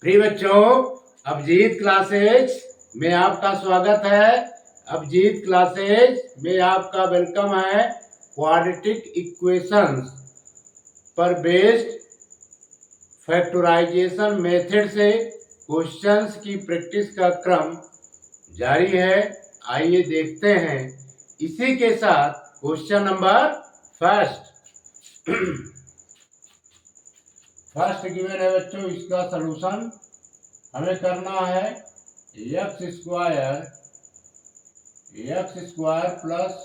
प्रिय बच्चों, अभिजीत क्लासेज में आपका स्वागत है। अभिजीत क्लासेज में आपका वेलकम है। क्वाड्रेटिक इक्वेशंस पर बेस्ड फैक्टराइजेशन मेथड से क्वेश्चंस की प्रैक्टिस का क्रम जारी है। आइए देखते हैं। इसी के साथ क्वेश्चन नंबर फर्स्ट गिवन है बच्चों। इसका सलूशन हमें करना है x square plus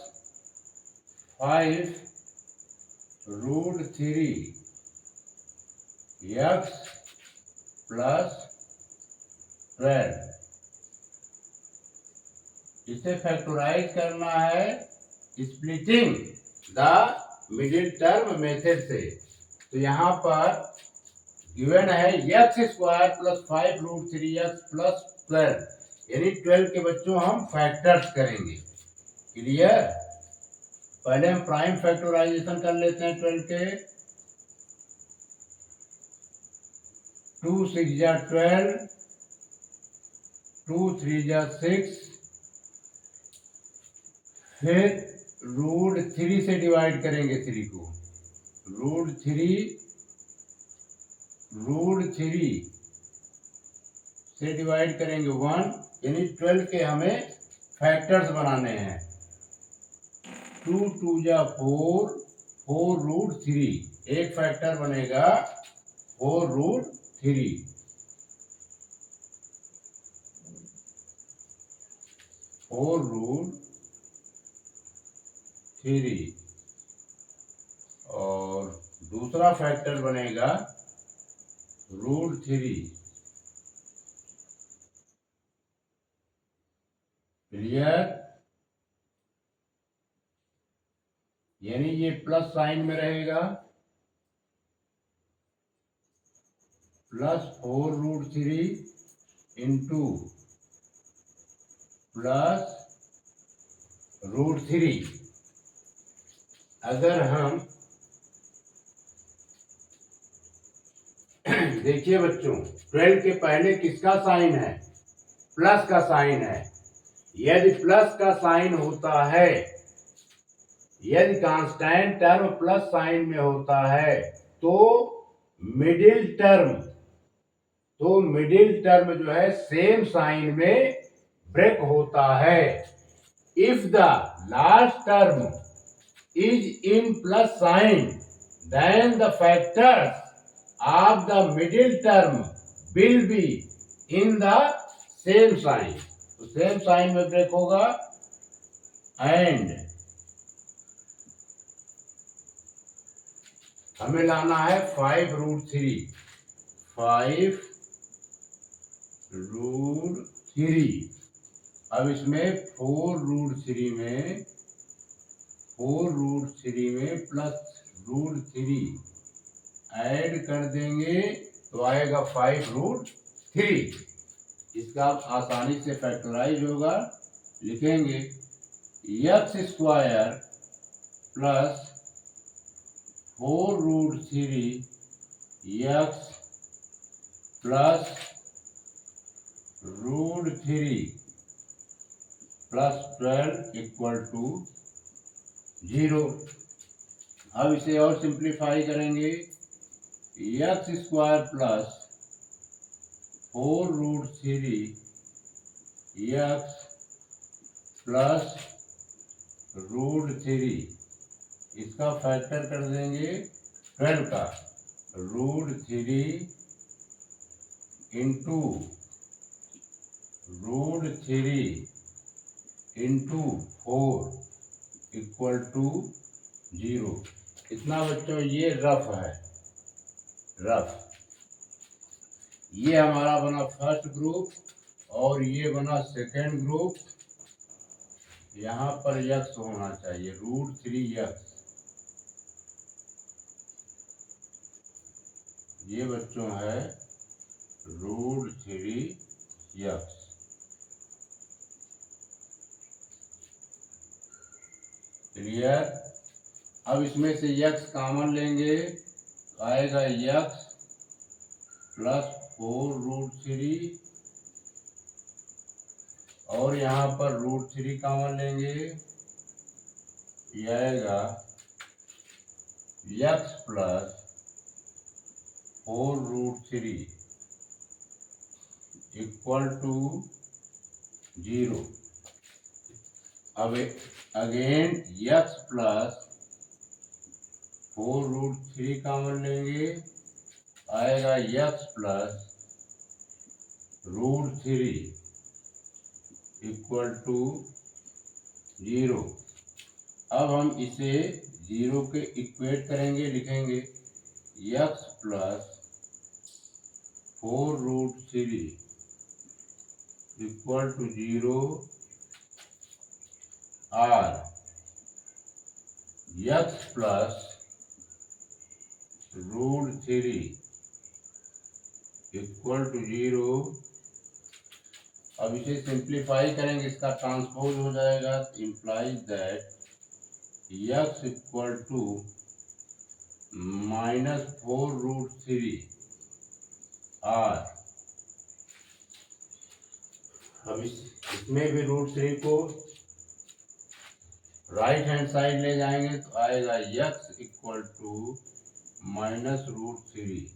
5 root 3 x plus 12। इसे फैक्टराइज करना है splitting the middle term method से। तो यहाँ पर गिवन है x square plus 5 root 3 x plus 12, यानी 12 के बच्चों हम फैक्टर्स करेंगे। क्लियर? पहले हम प्राइम फैक्टराइजेशन कर लेते हैं 12 के। 2 6 जा 12, 2 3 जा 6, फिर रूट 3 से डिवाइड करेंगे 3 को। रूट 3 से डिवाइड करेंगे 1, यानी 12 के हमें फैक्टर्स बनाने हैं। 2 2 जा 4, 4 रूट 3, एक फैक्टर बनेगा 4 रूट 3। 4 रूट 3 और दूसरा फैक्टर बनेगा रूट 3। क्लियर? यानी ये प्लस साइन में रहेगा, plus 4 root 3 into plus root 3। अगर हम देखिए बच्चों, 12 के पहले किसका साइन है? प्लस का साइन है। यदि प्लस का साइन होता है, यदि कांस्टेंट टर्म प्लस साइन में होता है तो मिडिल टर्म जो है सेम साइन में ब्रेक होता है। If the last term is in plus sign, then the factors of the middle term will be in the same sign। तो सेम साइन में ब्रेक होगा। एंड हमें लाना है 5 रूट 3। 5 रूट 3। अब इसमें 4 रूट 3 में प्लस रूट 3 ऐड कर देंगे तो आएगा 5 रूट 3। इसका आसानी से फैक्टराइज होगा। लिखेंगे x square plus 4 root 3 x plus root 3 plus 12 equal to 0। अब इसे और सिंप्लीफाई करेंगे। X square plus 4 root 3 x plus root 3, इसका फैक्टर कर देंगे 12 का। Root 3 into root 3 into 4 equal to 0। इतना बच्चों ये रफ है। ये हमारा बना फर्स्ट ग्रुप और ये बना सेकेंड ग्रुप। यहाँ पर यक्स होना चाहिए, रूट 3 यक्स। ये बच्चों है रूट 3 यक्स। क्लियर? अब इसमें से यक्स कॉमन लेंगे, आएगा यक्स प्लस 4√3 और यहाँ पर √3 कॉमन लेंगे, ये आएगा x प्लस 4√3 इक्वल टू 0। अब अगेन x प्लस 4√3 कॉमन लेंगे, आएगा x प्लस √3 इक्वल टू 0। अब हम इसे 0 के इक्वेट करेंगे, लिखेंगे x प्लस 4√3 इक्वल टू 0 और x प्लस √3 इक्वल टू 0। अब इसे सिंप्लीफाई करेंगे, इसका ट्रांसपोज हो जाएगा, implies that x equal to -4√3 और अब इसमें भी √3 को राइट हैंड साइड ले जाएंगे तो आएगा x इक्वल टू -√3।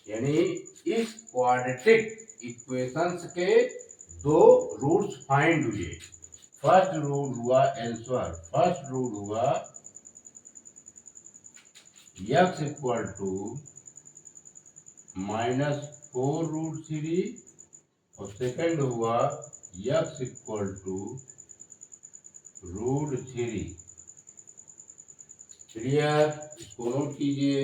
यानी इस क्वाड्रेटिक इक्वेशंस के दो रूट्स फाइंड हुए। फर्स्ट रूट हुआ आंसर, फर्स्ट रूट हुआ x इक्वल टू -4√3 और सेकंड हुआ x इक्वल टू √3। क्लियर? इसको नोट कीजिए।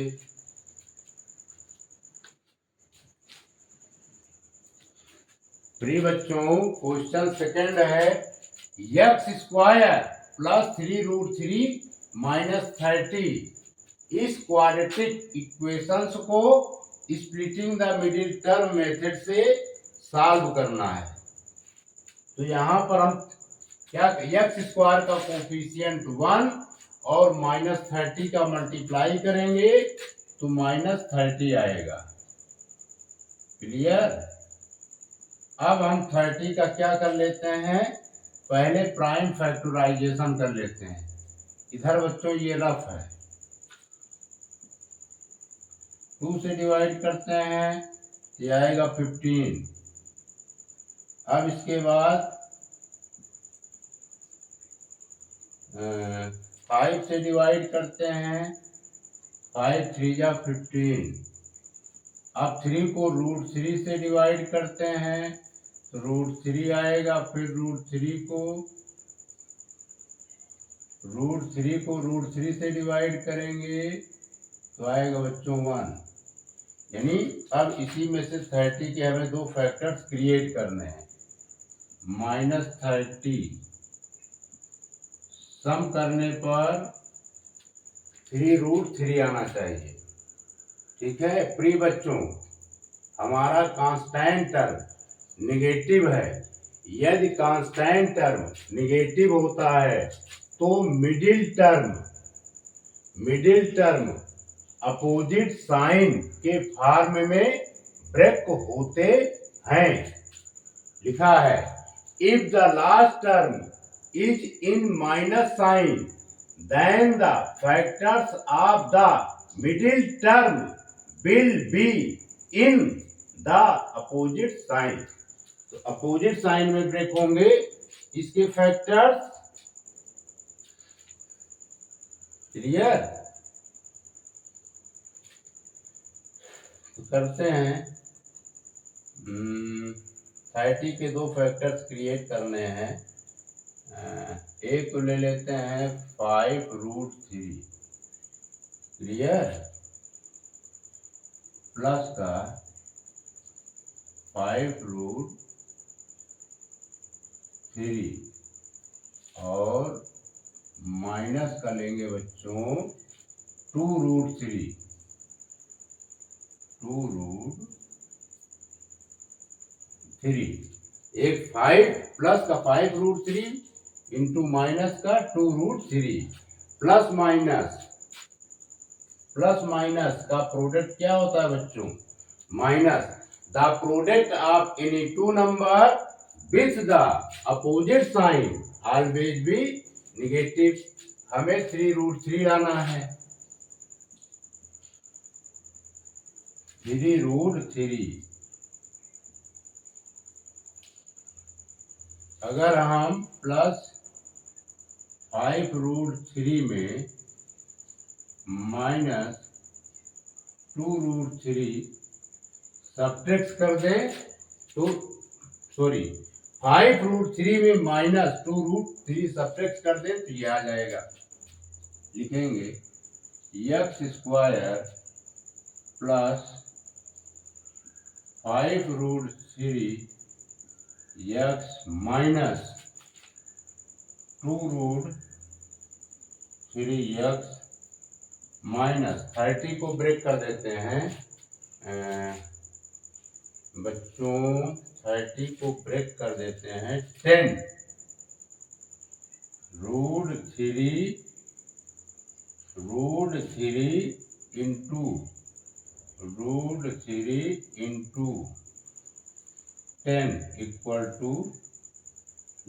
प्रिय बच्चों, क्वेश्चन सेकंड है x² प्लस 3√3 माइनस 30। इस क्वाड्रेटिक इक्वेशंस को splitting the middle term method से सॉल्व करना है। तो यहाँ पर हम क्या, x² का कोफिशिएंट 1 और -30 का मल्टीप्लाई करेंगे तो -30 आएगा। क्लियर? अब हम 30 का क्या कर लेते हैं, पहले प्राइम फैक्टराइजेशन कर लेते हैं। इधर बच्चों ये रफ है, 2 से डिवाइड करते हैं, ये आएगा 15। अब इसके बाद 5 से डिवाइड करते हैं, 5 3 जा 15। अब 3 को √3 से डिवाइड करते हैं तो √3 आएगा, फिर √3 को √3 से डिवाइड करेंगे तो आएगा बच्चों 1। यानी अब इसी में से 30 के हमें दो फैक्टर्स क्रिएट करने हैं। -30 सम करने पर 3√3 आना चाहिए। ठीक है प्रिय बच्चों, हमारा कांस्टेंट टर्म निगेटिव है। यदि कांस्टेंट टर्म निगेटिव होता है तो मिडिल टर्म अपोजिट साइन के फॉर्म में ब्रेक होते हैं। लिखा है if the last term is in minus sign then the factors of the middle term will be in the opposite sign। तो अपोजिट साइन में ब्रेक होंगे इसके फैक्टर्स। क्लियर? तो करते हैं, 30 के दो फैक्टर्स क्रिएट करने हैं। एक को ले लेते हैं 5√3। क्लियर? प्लस का 5√3 और माइनस का लेंगे बच्चों 2√3। एक 5 प्लस का 5√3 इंटू माइनस का 2√3। प्लस माइनस का प्रोडक्ट क्या होता है बच्चों, minus the product of any two number with the opposite sign always be negative. हमें 3√3 लाना है. 3√3 अगर हम प्लस 5√3 में माइनस 2√3 सब्ट्रैक्ट कर दें तो 5√3 में माइनस 2√3 सब्ट्रैक्ट कर दें तो ये आ जाएगा. लिखेंगे x² plus 5√3 x minus 2√3 x minus 30 को ब्रेक कर देते हैं बच्चों. 30 को ब्रेक कर देते हैं 10√3 इंटू √3 इंटू 10 इक्वल टू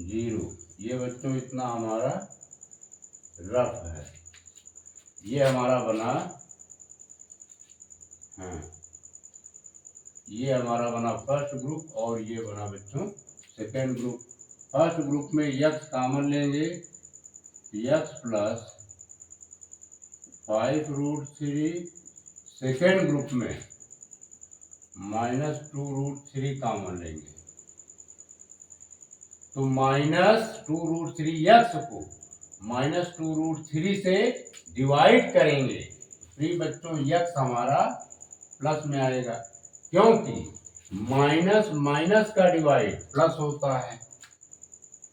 0. ये बच्चों इतना हमारा रफ है. ये हमारा बना ये हमारा बना फर्स्ट ग्रुप और ये बना बच्चों सेकेंड ग्रुप. फर्स्ट ग्रुप में x कॉमन लेंगे x प्लस 5√3. सेकेंड ग्रुप में माइनस 2√3 कॉमन लेंगे तो माइनस 2√3 को माइनस 2√3 से डिवाइड करेंगे. फिर बच्चों x हमारा प्लस में आएगा क्योंकि माइनस माइनस का डिवाइड प्लस होता है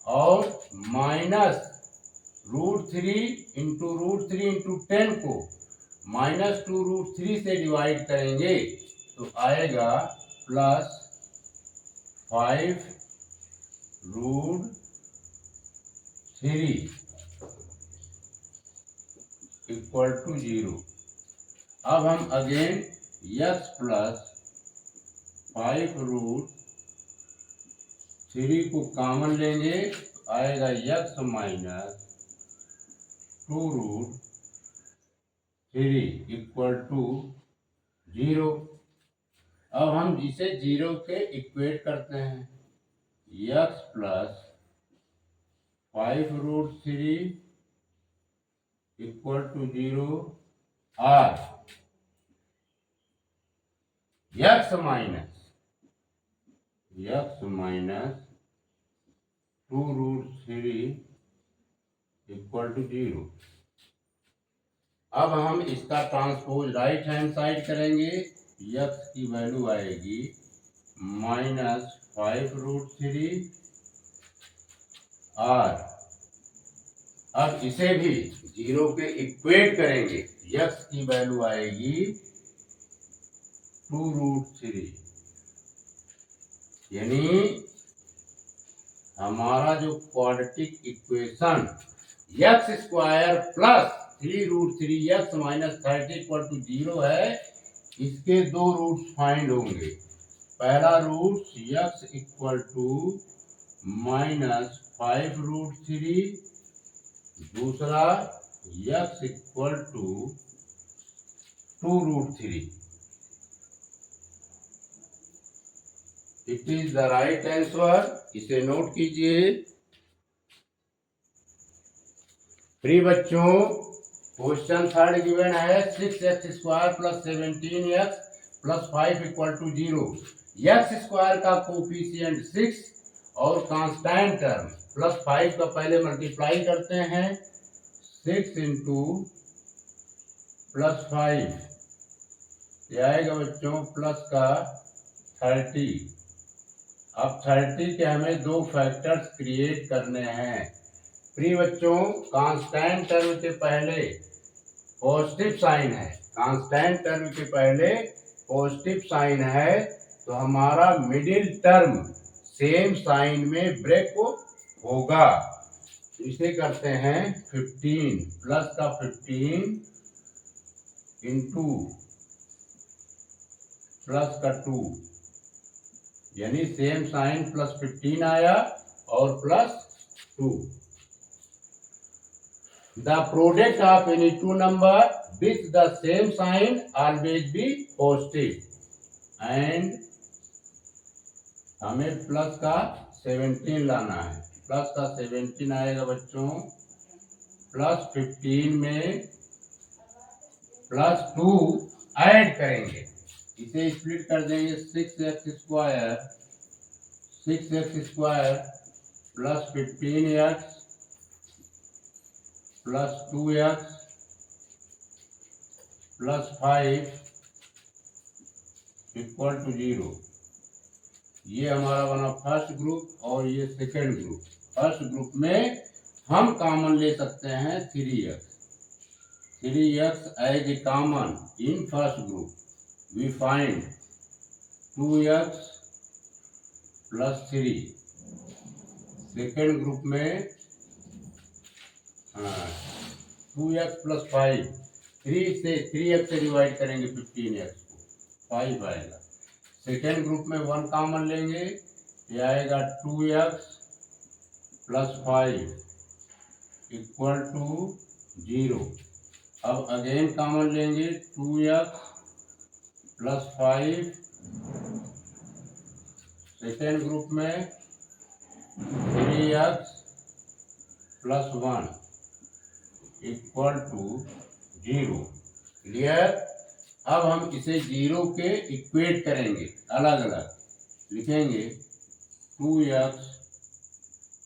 और माइनस √3 इंटू √3 इंटू 10 को माइनस 2√3 से डिवाइड करेंगे तो आएगा प्लस 5√3 इक्वल टू 0. अब हम अगेन x प्लस 5√3 को कॉमन लेंगे तो आएगा x माइनस 2√3 इक्वल टू 0. अब हम इसे 0 के इक्वेट करते हैं. x प्लस 5√3 इक्वल टू 0 और x माइनस 2√3 इक्वल टू 0. अब हम इसका ट्रांसपोज राइट हैंड साइड करेंगे. x की वैल्यू आएगी माइनस 5√3 और अब इसे भी 0 के इक्वेट करेंगे. x की वैल्यू आएगी 2√3 यानी हमारा जो quadratic equation x² plus 3√3x minus 30 equal to 0 है. इसके दो रूट्स फाइंड होंगे. पहला root x equal to minus 5√3, दूसरा x equal to 2√3. It is the right answer. इसे नोट कीजिए. प्रिय बच्चों क्वेश्चन थर्ड गिवन है 6x² plus 17x plus 5 equal to 0. x² का कोफिशिएंट 6 और कांस्टेंट टर्म प्लस 5 का पहले मल्टीप्लाई करते हैं. 6 इंटू प्लस 5 ये आएगा बच्चों प्लस का 30. अब 30 के हमें दो फैक्टर्स क्रिएट करने हैं. प्रिय बच्चों कांस्टेंट टर्म के पहले पॉजिटिव साइन है. कांस्टेंट टर्म के पहले पॉजिटिव साइन है तो हमारा मिडिल टर्म सेम साइन में ब्रेक होगा. इसे करते हैं 15 प्लस का 15 इंटू प्लस का 2, यानी सेम साइन प्लस 15 आया और plus 2. The product of any two number with the same sign always be positive. And हमें प्लस का 17 लाना है. प्लस का 17 आएगा बच्चों. प्लस 15 में प्लस 2 ऐड करेंगे. इसे स्प्लिट कर देंगे. 6x square plus 15x plus 2x plus 5 equal to 0. ये हमारा बना फर्स्ट ग्रुप और ये सेकेंड ग्रुप. फर्स्ट ग्रुप में हम कॉमन ले सकते हैं 3x. 3x as a common in first group. We find 2x plus 3. Second group में 2x प्लस 5. 3x से डिवाइड करेंगे 15x को, 5 आएगा. सेकेंड ग्रुप में 1 कॉमन लेंगे, ये आएगा 2x प्लस 5 इक्वल टू 0. अब अगेन कॉमन लेंगे 2x प्लस 5. सेकेंड ग्रुप में 3x plus 1 equal to 0. Clear. अब हम इसे 0 के इक्वेट करेंगे, अलग अलग लिखेंगे. 2x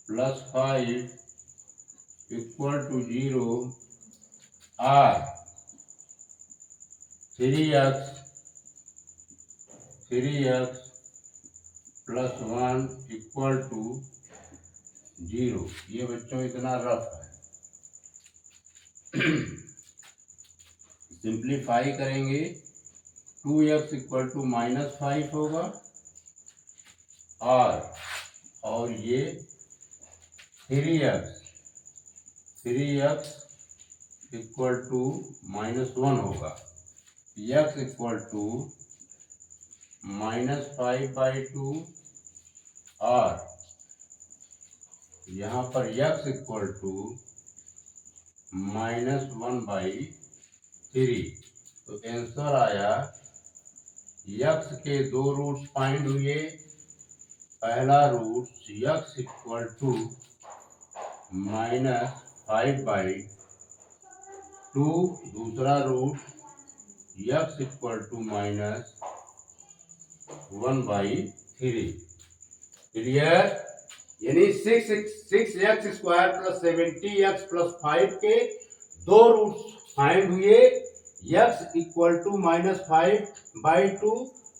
प्लस 5 इक्वल टू 0 और 3x प्लस 1 इक्वल टू 0. ये बच्चों इतना रफ है. सिंप्लीफाई करेंगे. 2x इक्वल टू -5 होगा और ये 3x इक्वल टू -1 होगा. x इक्वल टू -5/2 और यहाँ पर x इक्वल टू -1/3. तो आंसर आया. x के 2 रूट्स फाइंड हुए. पहला रूट x इक्वल टू -5/2. दूसरा root x equal to -1/3. Clear. यानी 6x square plus 70x plus 5 के 2 रूट्स फाइंड हुए. x इक्वल टू -5/2,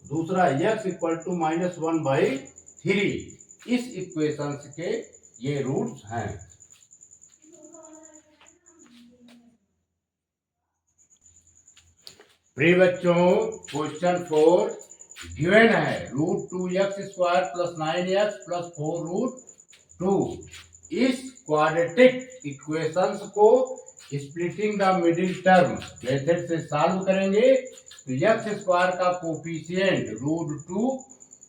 दूसरा x इक्वल टू -1/3. इस इक्वेशन के ये रूट्स हैं. प्रिय बच्चों, क्वेश्चन 4 गिवन है. √2x square plus 9x plus 4√2. इस क्वाड्रेटिक इक्वेशंस को splitting the middle term method से सॉल्व करेंगे. तो x स्क्वायर का कोफिशिएंट √2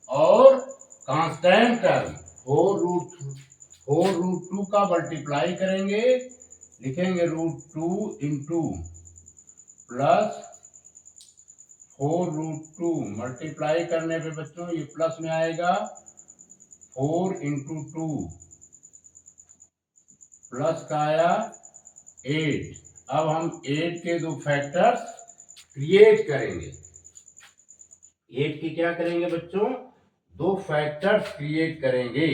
और कांस्टेंट टर्म 4√2 का मल्टीप्लाई करेंगे. लिखेंगे √2 इंटू प्लस 4√2. मल्टीप्लाई करने पे बच्चों ये प्लस में आएगा. 4 इंटू 2 प्लस का आया 8. अब हम 8 के 2 फैक्टर्स क्रिएट करेंगे. 8 की क्या करेंगे बच्चों? 2 फैक्टर्स क्रिएट करेंगे.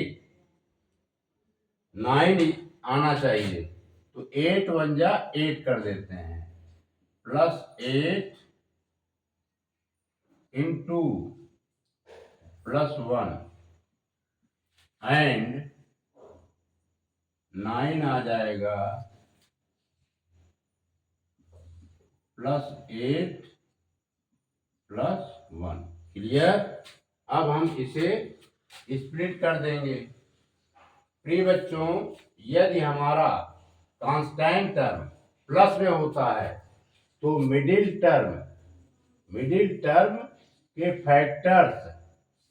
9 आना चाहिए, तो 8 1 जा 8 कर देते हैं. प्लस 8 इंटू प्लस 1 एंड 9 आ जाएगा प्लस 8 प्लस 1. क्लियर. अब हम इसे स्प्लिट कर देंगे. प्रिय बच्चों, यदि हमारा कांस्टेंट टर्म प्लस में होता है तो मिडिल टर्म के फैक्टर्स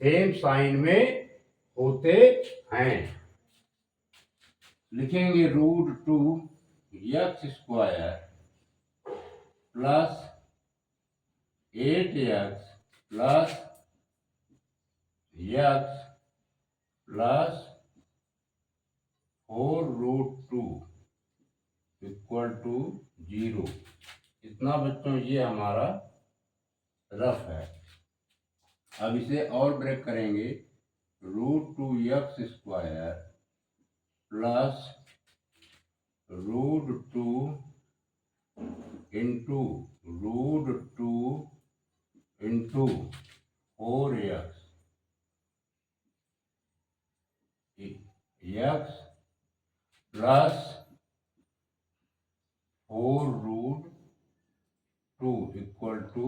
सेम साइन में होते हैं। लिखेंगे √2x² plus 8x plus x plus 4√2 equal to 0। इतना बच्चों ये हमारा रफ है। अब इसे और ब्रेक करेंगे। √2x² plus √2 into √2 into 4x x plus 4√2 equal to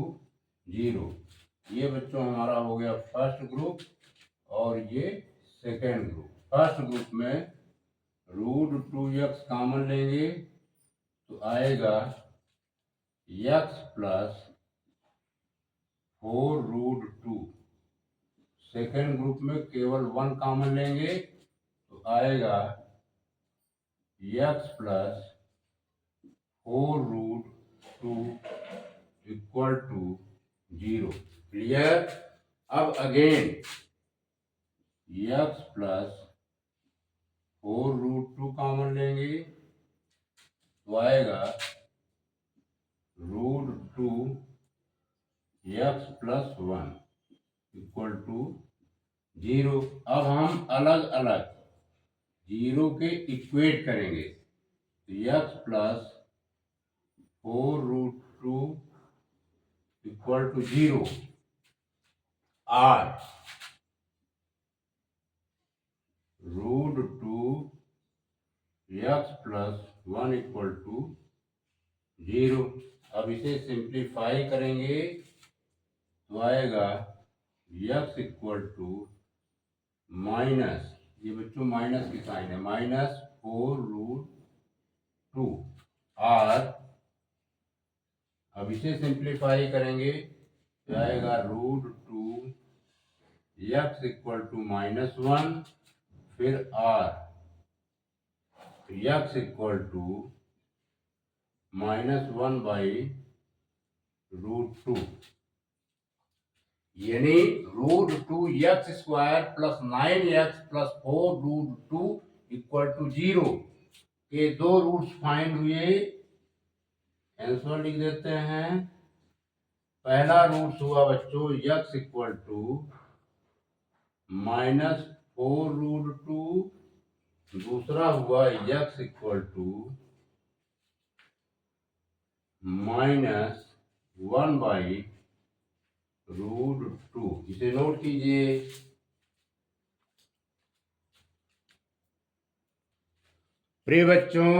0। ये बच्चों हमारा हो गया फर्स्ट ग्रुप और ये सेकेंड ग्रुप। फर्स्ट ग्रुप में √2x कॉमन लेंगे तो आएगा x प्लस 4√2। सेकेंड ग्रुप में केवल 1 कॉमन लेंगे तो आएगा x plus 4√2 equal to 0। Clear. अब अगेन x प्लस 4√2 कॉमन लेंगे तो आएगा √2x प्लस 1 इक्वल टू 0। अब हम अलग अलग 0 के इक्वेट करेंगे तो x प्लस 4√2 इक्वल टू 0 और √2x प्लस 1 इक्वल टू 0। अब इसे सिंप्लीफाई करेंगे तो आएगा x इक्वल टू माइनस, ये बच्चों माइनस की साइन है, -4√2 और अब इसे सिंप्लीफाई करेंगे तो आएगा √2x इक्वल टू -1 फिर r x इक्वल टू -1/√2 यानी √2x² plus 9x plus 4√2 equal to 0 के दो रूट्स फाइंड हुए। आंसर लिख देते हैं। पहला रूट हुआ बच्चों x इक्वल टू -4√2, दूसरा हुआ x इक्वल टू -1/√2। इसे नोट कीजिए। प्रिय बच्चों,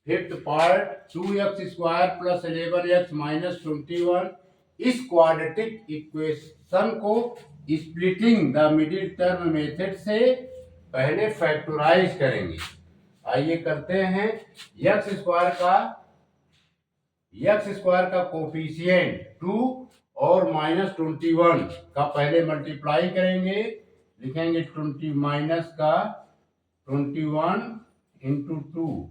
fifth part 2x² plus 11x minus 21 इस क्वाड्रेटिक इक्वेशन को splitting the middle term method से पहले फैक्टराइज करेंगे। आइए करते हैं। x² का कोफिशिएंट 2 और -21 का पहले मल्टीप्लाई करेंगे। लिखेंगे 21 इंटू 2,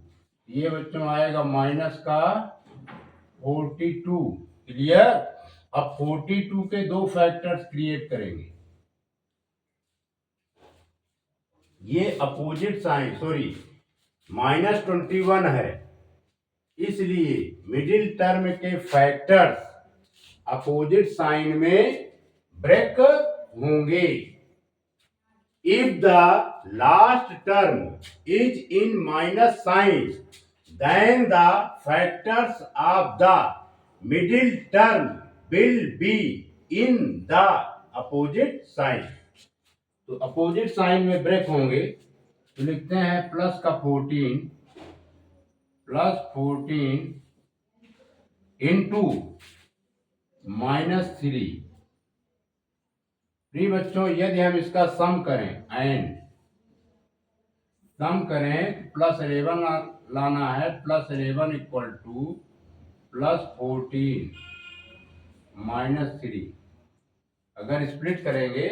ये बच्चों आएगा -42। क्लियर। अब 42 के दो फैक्टर्स क्रिएट करेंगे। ये अपोजिट साइन -21 है, इसलिए मिडिल टर्म के फैक्टर्स अपोजिट साइन में ब्रेक होंगे। If the last term is in minus sign, then the factors of the middle term will be in the opposite sign. तो opposite sign में break होंगे तो लिखते हैं +14 इंटू -3। प्रिय बच्चों, यदि हम इसका सम करें +11 लाना है, +11 इक्वल टू +14 -3, अगर स्प्लिट करेंगे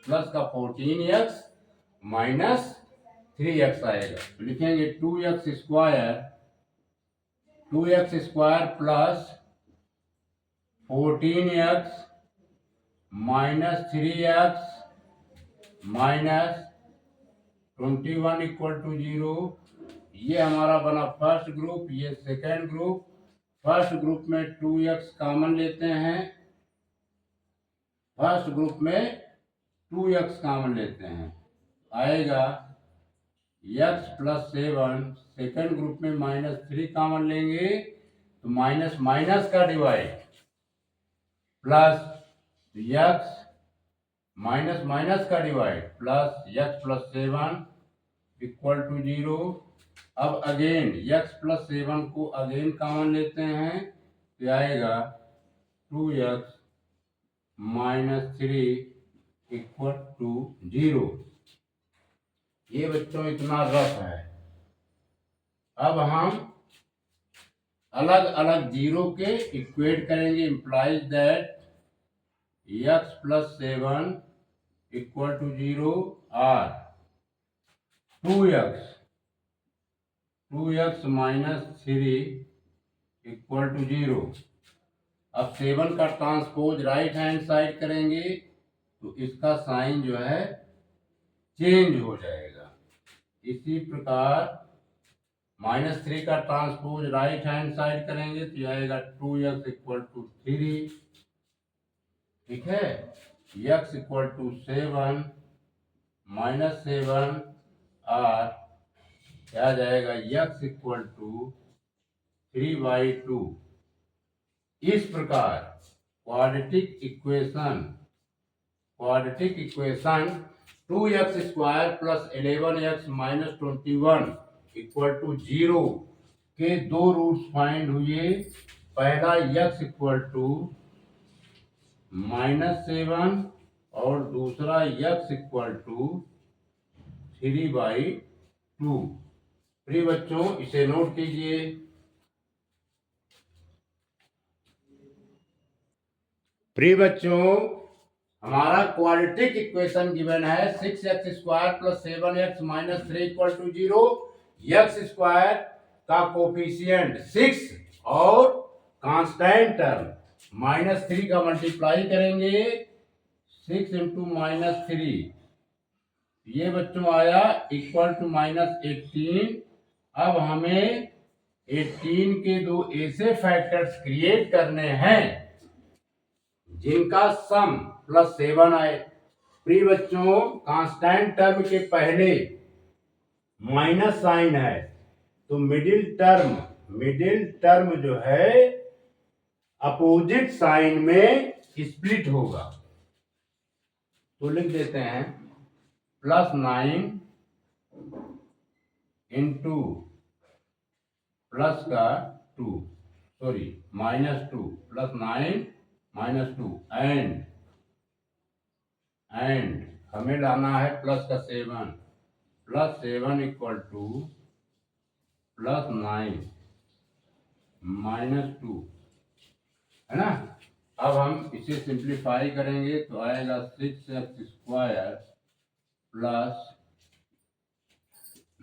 प्लस का 14x -3x आएगा, तो लिखेंगे 2x square plus 14x -3x -21 = 0। ये हमारा बना फर्स्ट ग्रुप, ये सेकेंड ग्रुप। फर्स्ट ग्रुप में 2x कॉमन लेते हैं, फर्स्ट ग्रुप में 2x कॉमन लेते हैं, आएगा x + 7। सेकेंड ग्रुप में -3 कॉमन लेंगे तो माइनस माइनस का divide plus x minus minus का डिवाइड प्लस x + 7 = 0। अब अगेन x + 7 को अगेन कॉमन लेते हैं तो आएगा 2x -3 = 0। ये बच्चों इतना रफ है। अब हम अलग अलग जीरो के इक्वेट करेंगे, इम्प्लाइज दैट x + 7 = 0 और 2x -3 = 0। अब 7 का ट्रांसपोज राइट हैंड साइड करेंगे तो इसका साइन जो है चेंज हो जाएगा। इसी प्रकार -3 का ट्रांसपोज राइट हैंड साइड करेंगे तो आएगा 2x = 3। ठीक है, x = 7 -7 और क्या जाएगा x = 3/2। इस प्रकार क्वाड्रेटिक इक्वेशन 2x² + 11x -21 = 0 के दो रूट्स फाइंड हुए। पहला x = -7 और दूसरा x = 3/2। प्रिय बच्चों, इसे नोट कीजिए। प्रिय बच्चों, हमारा क्वाड्रेटिक इक्वेशन गिवन है 6x² + 7x -3 = 0। x² का कोफिशिएंट 6 और कांस्टेंट टर्म -3 का मल्टीप्लाई करेंगे 6 × -3, ये बच्चों आया = -18। अब हमें 18 के दो ऐसे फैक्टर्स क्रिएट करने हैं जिनका सम +7 आए। प्रिय बच्चों, कांस्टेंट टर्म के पहले माइनस साइन है तो मिडिल टर्म जो है अपोजिट साइन में स्प्लिट होगा। तो लिख देते हैं +9 × प्लस का 2 सॉरी -2 +9 -2 एंड हमें लाना है प्लस का 7 +7 = +9 -2, है ना। अब हम इसे सिंप्लीफाई करेंगे तो आएगा 6x² +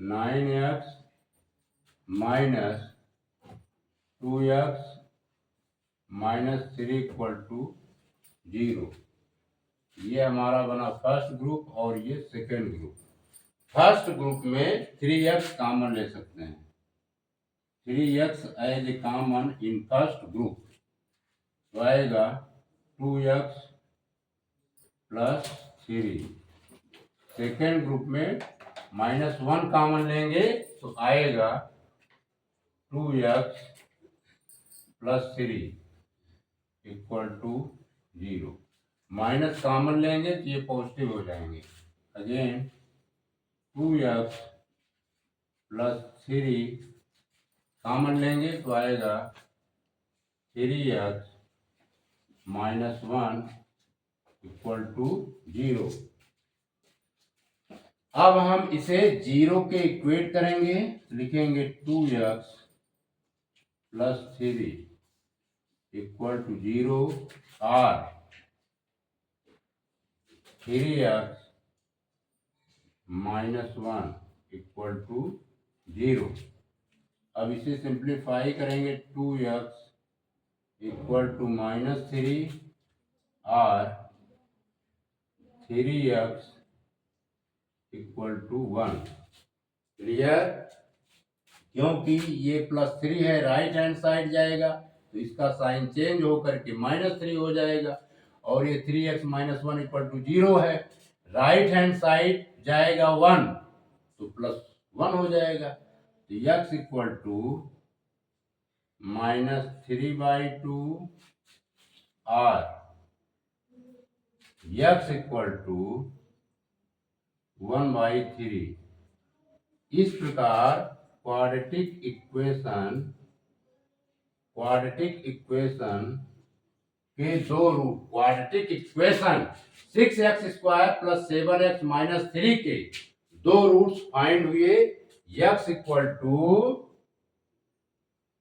9x -2x -3 = 0। ये हमारा बना फर्स्ट ग्रुप और ये सेकेंड ग्रुप। फर्स्ट ग्रुप में 3x कॉमन ले सकते हैं, 3x as a common in first group तो आएगा 2x + 3। सेकेंड ग्रुप में -1 कॉमन लेंगे तो आएगा 2x + 3 = 0। माइनस कॉमन लेंगे तो ये पॉजिटिव हो जाएंगे। अगेन 2x + 3 कॉमन लेंगे तो आएगा 3x -1 = 0। अब हम इसे 0 के इक्वेट करेंगे, लिखेंगे 2x + 3 इक्वल टू 0 और 3x माइनस 1 इक्वल टू 0। अब इसे सिंप्लीफाई करेंगे 2x इक्वल टू -3 और 3x इक्वल टू 1। क्लियर? क्योंकि ये +3 है, राइट हैंड साइड जाएगा तो इसका साइन चेंज होकर के -3 हो जाएगा, और ये 3x माइनस 1 इक्वल टू 0 है, राइट हैंड साइड जाएगा 1 तो +1 हो जाएगा। तो x इक्वल टू -3/2 और x इक्वल टू 1/3। इस प्रकार क्वाड्रेटिक इक्वेशन के दो root, quadratic equation 6x² + 7x - 3 के दो रूट्स फाइंड हुए। x इक्वल टू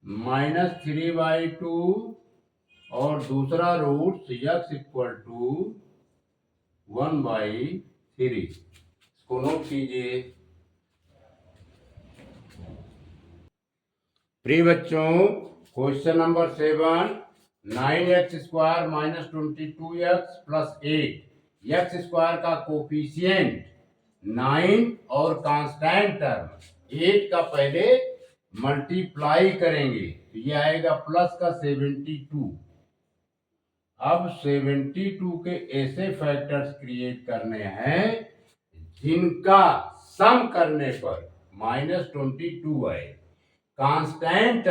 -3/2 और दूसरा रूट x इक्वल टू 1/3। इसको नोट कीजिए। प्रिय बच्चों, question number 7, 9x² - 22x + 8। x² का कोफिशिएंट 9 और कांस्टेंट टर्म 8 का पहले मल्टीप्लाई करेंगे तो ये आएगा प्लस का 72। अब 72 के ऐसे फैक्टर्स क्रिएट करने हैं जिनका सम करने पर -22 आए। कांस्टेंट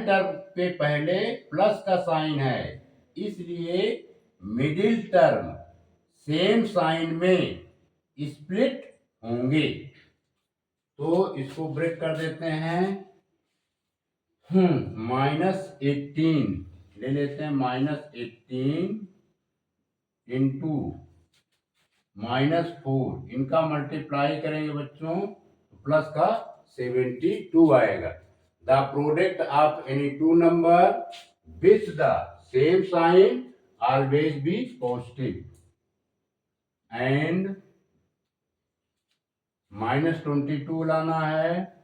टर्म पे पहले प्लस का साइन है, इसलिए मिडिल टर्म सेम साइन में स्प्लिट होंगे। तो इसको ब्रेक कर देते हैं। -18 ले लेते हैं, -18 इंटू -4, इनका मल्टीप्लाई करेंगे बच्चों तो प्लस का 72 आएगा। The product of any two number with the same sign always be positive, and -22 लाना है।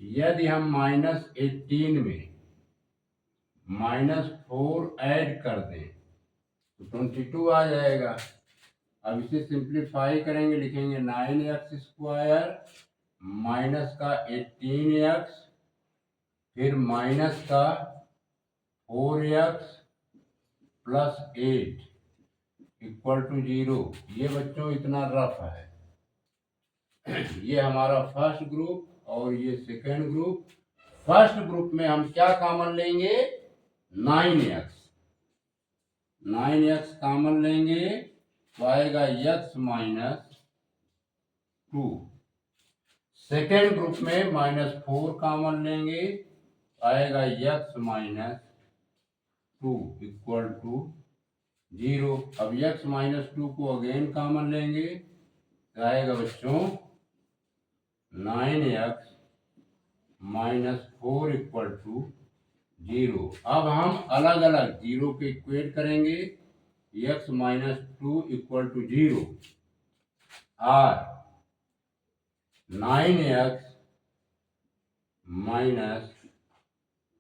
यदि हम -18 में -4 ऐड कर दें तो 22 आ जाएगा। अब इसे सिंप्लीफाई करेंगे, लिखेंगे 9x² माइनस का 18x फिर माइनस का 4x + 8 इक्वल टू 0। ये बच्चों इतना रफ है। ये हमारा फर्स्ट ग्रुप और ये सेकेंड ग्रुप। फर्स्ट ग्रुप में हम क्या कॉमन लेंगे? 9x कॉमन लेंगे तो आएगा x - 2। सेकेंड ग्रुप में -4 कॉमन लेंगे तो आएगा x - 2 इक्वल टू 0। अब x - 2 को अगेन कॉमन लेंगे तो आएगा बच्चों 9x - 4 इक्वल टू 0। अब हम अलग अलग 0 के इक्वेट करेंगे, x - 2 इक्वल टू 0 और 9x -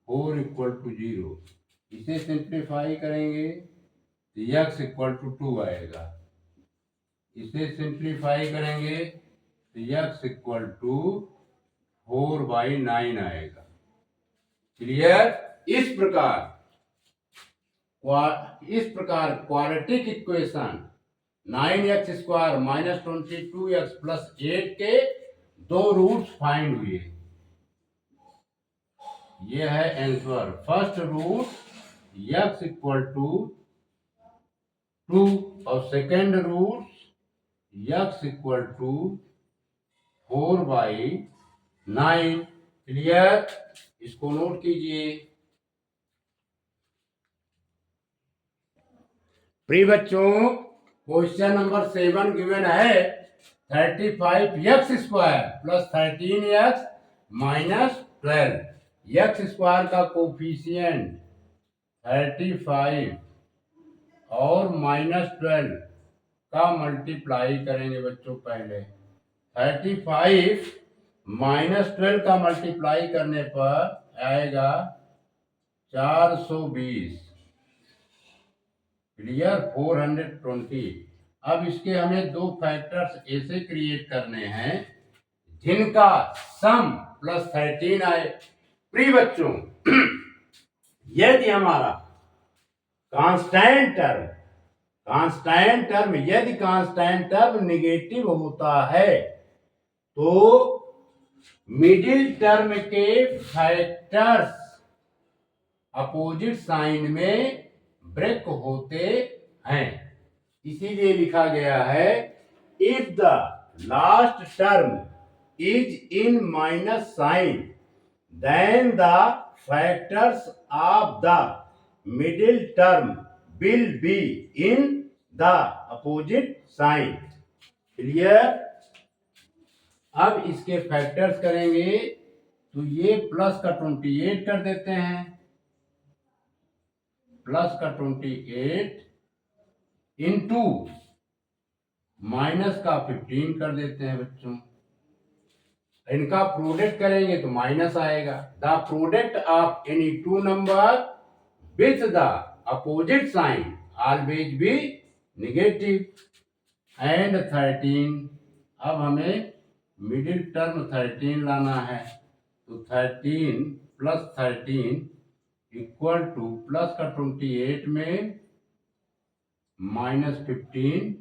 4 इक्वल टू 0। इसे सिंप्लीफाई करेंगे तो x इक्वल टू 2 आएगा। इसे सिंप्लीफाई करेंगे तो x इक्वल टू 4/9 आएगा। क्लियर? इस प्रकार क्वाड्रेटिक इक्वेशन 9x² - 22x + 8 के दो रूट्स फाइंड हुए। ये है answer. First root x equal to 2 और second root x equal to 4/9। Clear? इसको नोट कीजिए। प्रिय बच्चों, क्वेश्चन नंबर 7 गिवन है 35x² + 13x - 12। एक्स स्क्वायर का कोफिशिएंट 35 और -12 का मल्टीप्लाई करेंगे बच्चों। पहले 35 -12 का मल्टीप्लाई करने पर आएगा 420, क्लियर, 420। अब इसके हमें दो फैक्टर्स ऐसे क्रिएट करने हैं जिनका सम +13 आए। प्रिय बच्चों, यदि हमारा कांस्टेंट टर्म निगेटिव होता है तो मिडिल टर्म के फैक्टर्स अपोजिट साइन में ब्रेक होते हैं। इसीलिए लिखा गया है if the last term is in minus sign then the factors of the middle term will be in the opposite sign. Clear. अब इसके फैक्टर्स करेंगे तो ये प्लस का 28 कर देते हैं, प्लस का 28 इंटू माइनस का 15 कर देते हैं बच्चों। इनका प्रोडक्ट करेंगे तो माइनस आएगा। The product of any two number with the opposite sign always be negative. And 13, अब हमें मिडिल टर्म 13 लाना है तो 13 + 13 इक्वल टू प्लस का 28 में -15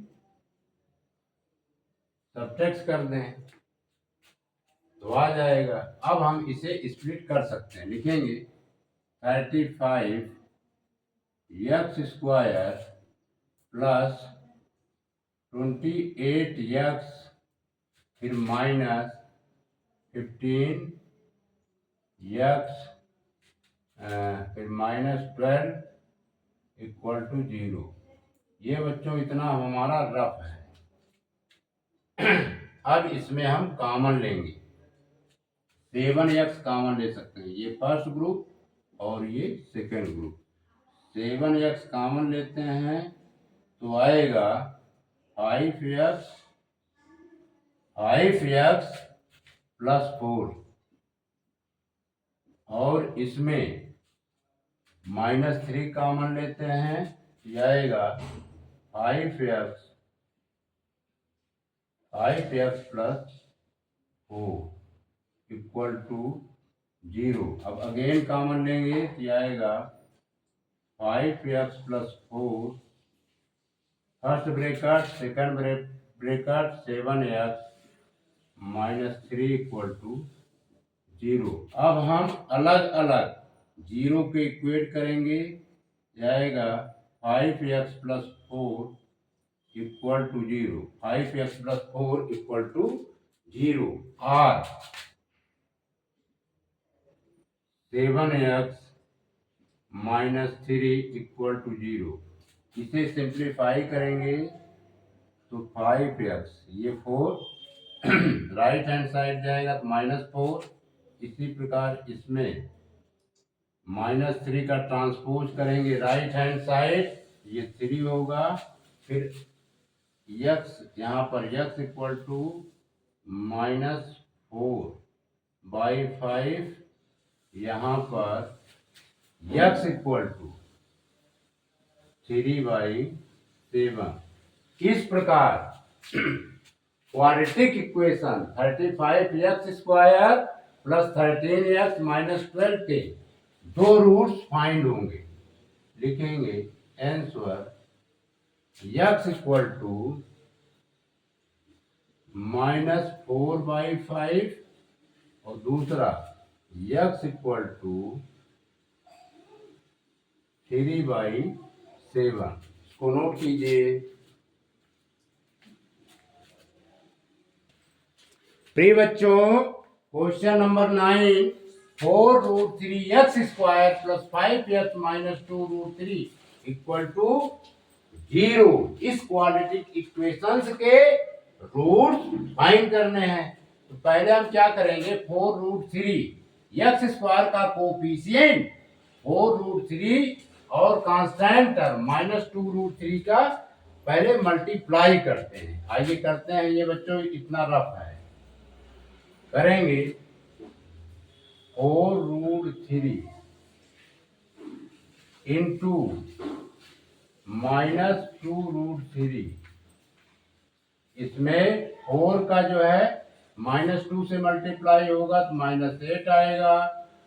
सब्ट्रैक्ट कर दें तो आ जाएगा। अब हम इसे स्प्लिट कर सकते हैं, लिखेंगे 35 x² + 28x फिर -15 x फिर -12 इक्वल टू 0। ये बच्चों इतना हमारा रफ है। अब इसमें हम कॉमन लेंगे, 7x कॉमन ले सकते हैं। ये फर्स्ट ग्रुप और ये सेकंड ग्रुप। 7x कॉमन लेते हैं तो आएगा 5x + 4 और इसमें -3 कॉमन लेते हैं, ये आएगा 5x + 4 इक्वल टू 0। अब अगेन कॉमन लेंगे तो ये आएगा 5x + 4 first bracket second bracket 7x -3 equal to 0। अब हम अलग अलग 0 के इक्वेट करेंगे, जाएगा 5x + 4 equal to 0, 5x + 4 equal to 0 और 7x -3 इक्वल टू 0। इसे सिंप्लीफाई करेंगे तो 5x, ये 4 राइट हैंड साइड जाएगा तो -4। इसी प्रकार इसमें -3 का ट्रांसपोज करेंगे राइट हैंड साइड, ये 3 होगा। फिर x यहाँ पर x इक्वल टू -4/5, यहाँ पर x इक्वल टू 3/7। इस प्रकार क्वाड्रेटिक इक्वेशन 35x² + 13x -12 के दो रूट्स फाइंड होंगे। लिखेंगे आंसर x इक्वल टू -4/5 और दूसरा x इक्वल टू 3/7। इसको नोट कीजिए। प्रिय बच्चों, question number 9, 4√3x² + 5x - 2√3 equal to 0। इस क्वाड्रेटिक इक्वेशंस के रूट्स फाइंड करने हैं। तो पहले हम क्या करेंगे, 4√3 एक्स स्क्वायर का कोफिशिएंट 4√3 और कांस्टेंट टर्म -2√3 का पहले मल्टीप्लाई करते हैं। आइए करते हैं, ये बच्चों इतना रफ है, करेंगे 4√3 इंटू -2√3, इसमें 4 का जो है -2 से मल्टीप्लाई होगा तो -8 आएगा,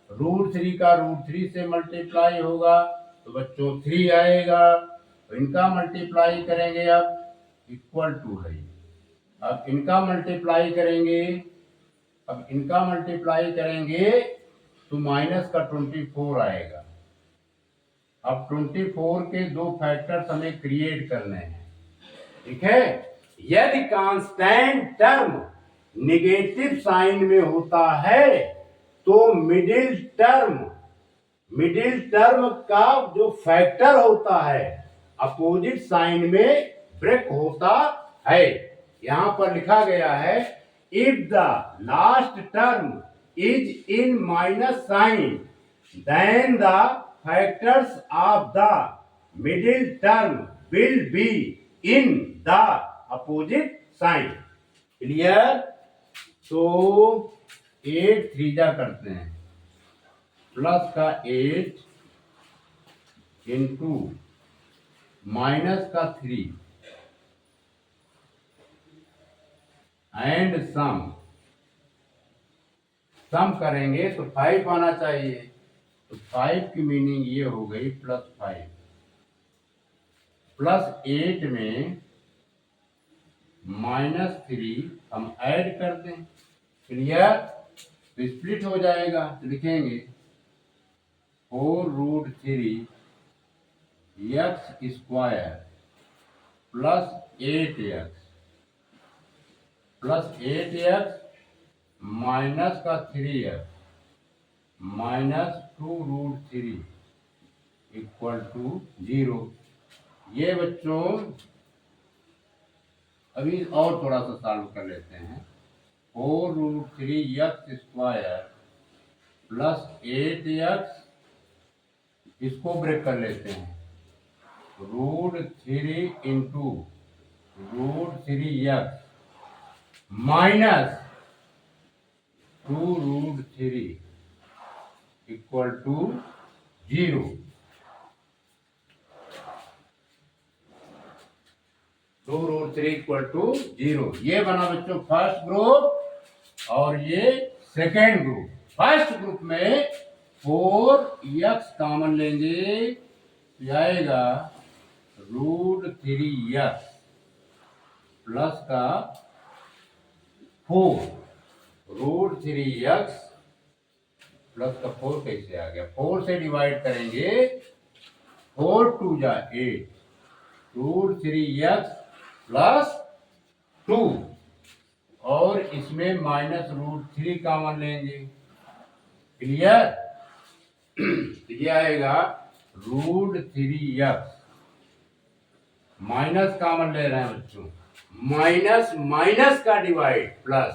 √3 का √3 से मल्टीप्लाई होगा तो बच्चों 3 आएगा। तो इनका मल्टीप्लाई करेंगे अब इक्वल टू है, अब इनका मल्टीप्लाई करेंगे, अब इनका मल्टीप्लाई करेंगे तो माइनस का 24 आएगा। अब 24 के दो फैक्टर्स हमें क्रिएट करने हैं, ठीक है। यदि कांस्टेंट टर्म निगेटिव साइन में होता है तो मिडिल टर्म का जो फैक्टर होता है अपोजिट साइन में ब्रेक होता है। यहां पर लिखा गया है if the last term is in minus sign then the factors of the middle term will be in the opposite sign. Clear? तो 8 3 करते हैं, प्लस का 8 इंटू माइनस का 3 एंड सम करेंगे तो 5 आना चाहिए, तो 5 की मीनिंग ये हो गई +5, +8 में -3 हम ऐड कर दें। क्लियर? तो स्प्लिट हो जाएगा, तो लिखेंगे 4√3 x स्क्वायर +8x माइनस का 3x -2√3 इक्वल टू 0। ये बच्चों अभी और थोड़ा सा सॉल्व कर लेते हैं। 4√3 x स्क्वायर +8x, इसको ब्रेक कर लेते हैं, √3 into √3x -2√3 equal to 0। 2√3 equal to 0। ये बना बच्चों फर्स्ट ग्रुप और ये सेकेंड ग्रुप। फर्स्ट ग्रुप में 4x कॉमन लेंगे तो आएगा √3x प्लस का 4, √3x प्लस का 4 कैसे आ गया? 4 से डिवाइड करेंगे, 4 2 जा 8, √3x प्लस 2 और इसमें -√3 कॉमन लेंगे। क्लियर? ये आएगा √3x, माइनस कॉमन ले रहे हैं बच्चों, माइनस का डिवाइड प्लस,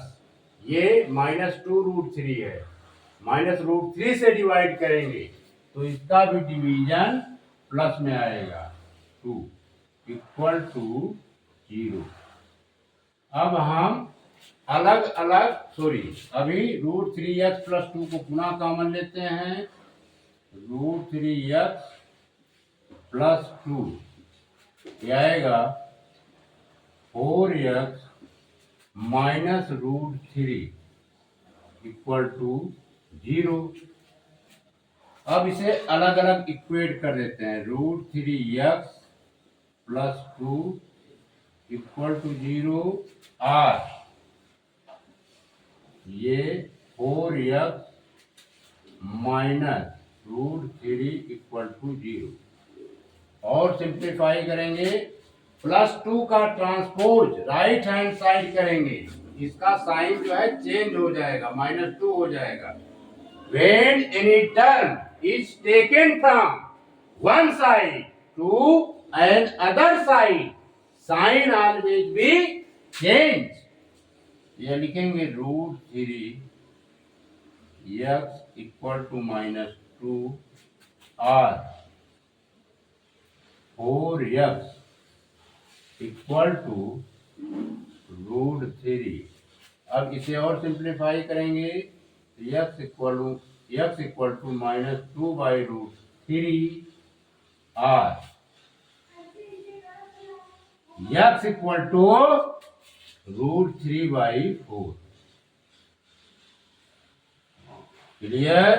ये -2√3 है, -√3 से डिवाइड करेंगे तो इसका भी डिवीजन प्लस में आएगा 2 इक्वल टू 0। अब हम अलग अलग अभी √3x प्लस 2 को पुनः कॉमन लेते हैं, √3x प्लस 2 ये आएगा 4x माइनस √3 इक्वल टू 0। अब इसे अलग अलग इक्वेट कर देते हैं, √3x प्लस 2 इक्वल टू 0 और ये 4x माइनस √3 इक्वल टू 0 और सिंप्लीफाई करेंगे, +2 का ट्रांसपोज राइट हैंड साइड करेंगे, इसका साइन जो है चेंज हो जाएगा, -2 हो जाएगा। When any term is taken from one side to another side, sign always be change। ये लिखेंगे √3 x इक्वल टू -2 और 4x इक्वल टू √3। अब इसे और सिंप्लीफाई करेंगे, x इक्वल टू -2/√3 और x equal to √3/4। Clear?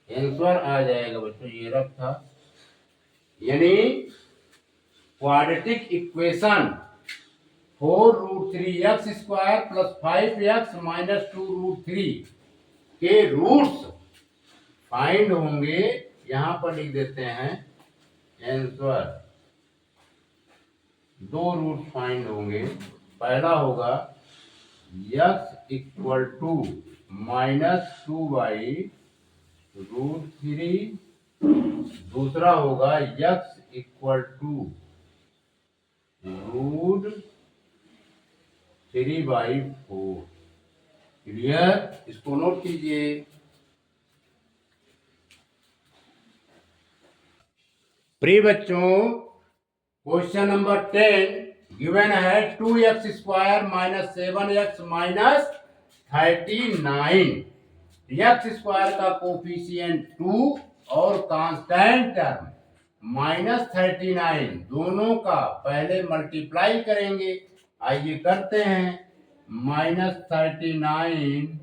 Answer आ जाएगा बच्चों, ये रफ था। यानी क्वाड्रेटिक इक्वेशन 4√3x² + 5x - 2√3 के रूट्स फाइंड होंगे। यहां पर लिख देते हैं आंसर। दो रूट फाइंड होंगे। पहला होगा x इक्वल टू -2/√3, दूसरा होगा x इक्वल टू √3/4। क्लियर? इसको नोट कीजिए। प्रिय बच्चों, क्वेश्चन नंबर 10 गिवन है 2x² - 7x - 39। x² का कोफिशिएंट 2 और कांस्टेंट टर्म -39 दोनों का पहले मल्टीप्लाई करेंगे। आइए करते हैं। -39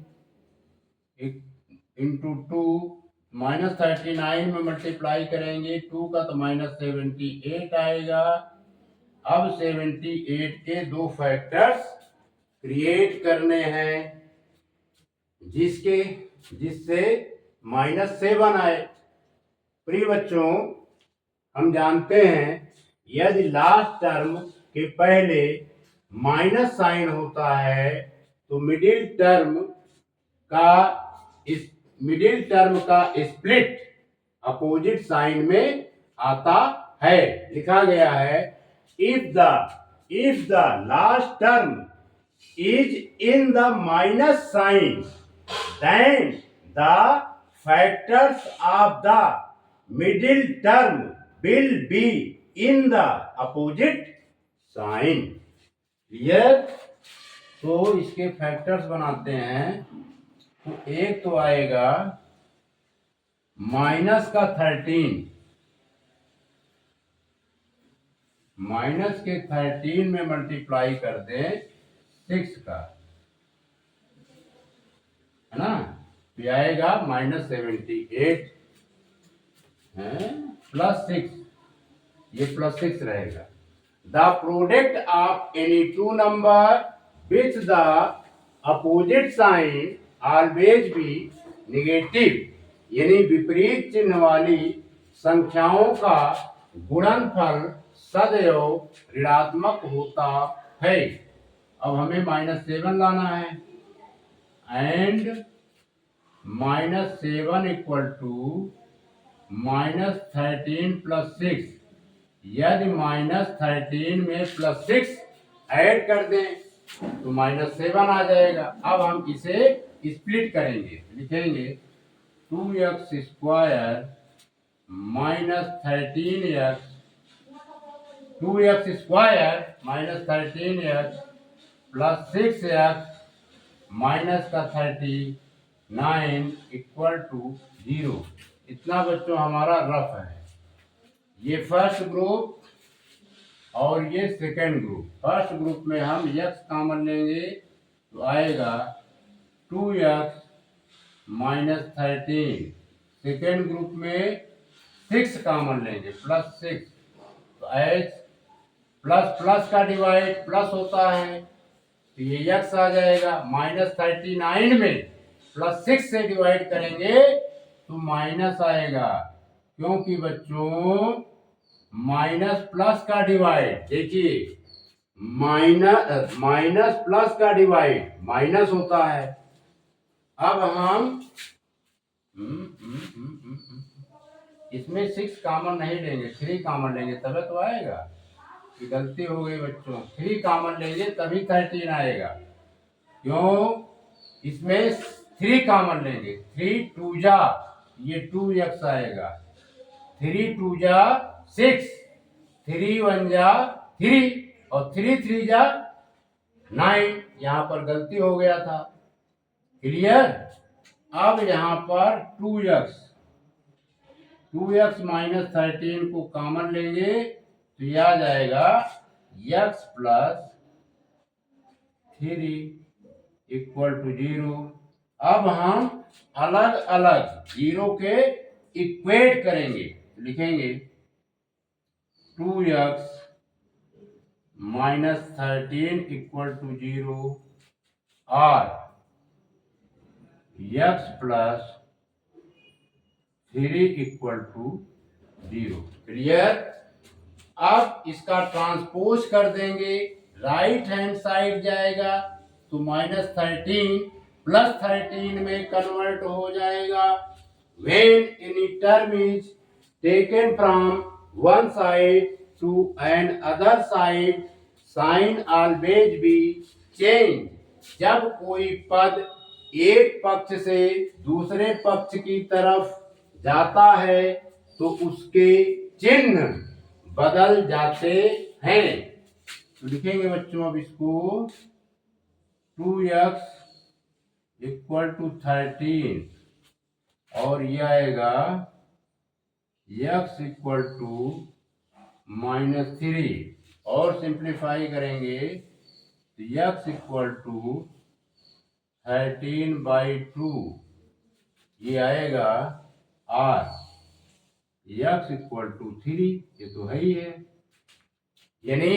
इंटू 2, -39 में मल्टीप्लाई करेंगे, 2 का तो -78 आएगा। अब 78 के दो फैक्टर्स क्रिएट करने हैं जिससे -7 आए। प्रिय बच्चों, हम जानते हैं यदि लास्ट टर्म के पहले माइनस साइन होता है तो मिडिल टर्म का स्प्लिट अपोजिट साइन में आता है। लिखा गया है if the last term is in the minus sign then the factors of the middle term will be in the opposite sign. Clear? तो इसके फैक्टर्स बनाते हैं। तो एक तो आएगा -13, -13 में मल्टीप्लाई कर दें 6 का, है ना? तो आएगा -78 +6, ये +6 रहेगा। The product of any two number with the opposite sign always be negative, यानी विपरीत चिन्ह वाली संख्याओं का गुणनफल सदैव ऋणात्मक होता है। अब हमें -7 लाना है एंड -7 इक्वल टू -13 + 6। यदि -13 में +6 ऐड कर दें तो -7 आ जाएगा। अब हम इसे स्प्लिट करेंगे, लिखेंगे 2x² - 13x 2x² - 13x + 6x -39 equal to 0। इतना बच्चों हमारा रफ है। ये फर्स्ट ग्रुप और ये सेकेंड ग्रुप। फर्स्ट ग्रुप में हम x कॉमन लेंगे तो आएगा 2x - 13। सेकेंड ग्रुप में 6 कॉमन लेंगे +6, तो x प्लस का डिवाइड प्लस होता है तो ये x आ जाएगा। -39 में +6 से डिवाइड करेंगे तो माइनस आएगा, क्योंकि बच्चों माइनस प्लस का डिवाइड, देखिए माइनस प्लस का डिवाइड माइनस होता है। अब हम इसमें 6 कॉमन नहीं लेंगे, 3 कॉमन लेंगे तभी तो आएगा। कि गलती हो गई बच्चों, 3 कॉमन लेंगे तभी 13 आएगा। क्यों? इसमें 3 कॉमन लेंगे, 3 2 जा, ये 2x आएगा, 3 2 जा 6, 3 1 जा 3 और 3 3 जा 9। यहां पर गलती हो गया था। क्लियर। अब यहां पर 2x माइनस 13 को कॉमन लेंगे तो यह आ जाएगा x प्लस 3 इक्वल टू 0। अब हम अलग अलग जीरो के इक्वेट करेंगे, लिखेंगे 2x माइनस 13 इक्वल टू 0 और x plus 3 equal to 0। Clear. अब इसका ट्रांसपोज कर देंगे, राइट हैंड साइड जाएगा तो माइनस 13 प्लस 13 में कन्वर्ट हो जाएगा। When any term is taken from one side to an other side, sign always be change. जब कोई पद एक पक्ष से दूसरे पक्ष की तरफ जाता है तो उसके चिन्ह बदल जाते हैं। तो लिखेंगे बच्चों अब इसको 2x इक्वल टू 13 और यह आएगा x इक्वल टू माइनस 3 और सिंप्लीफाई करेंगे तो x इक्वल टू 13/2 ये आएगा और x इक्वल टू 3, ये तो है ही है। यानी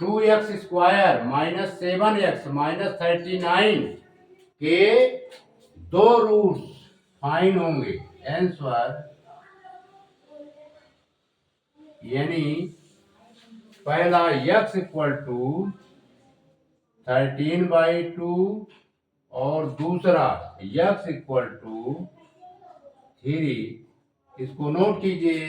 2x square minus 7x minus 39 के दो रूट्स फाइन होंगे। आंसर यानी पहला x इक्वल टू 13/2 और दूसरा x इक्वल टू 3। इसको नोट कीजिए।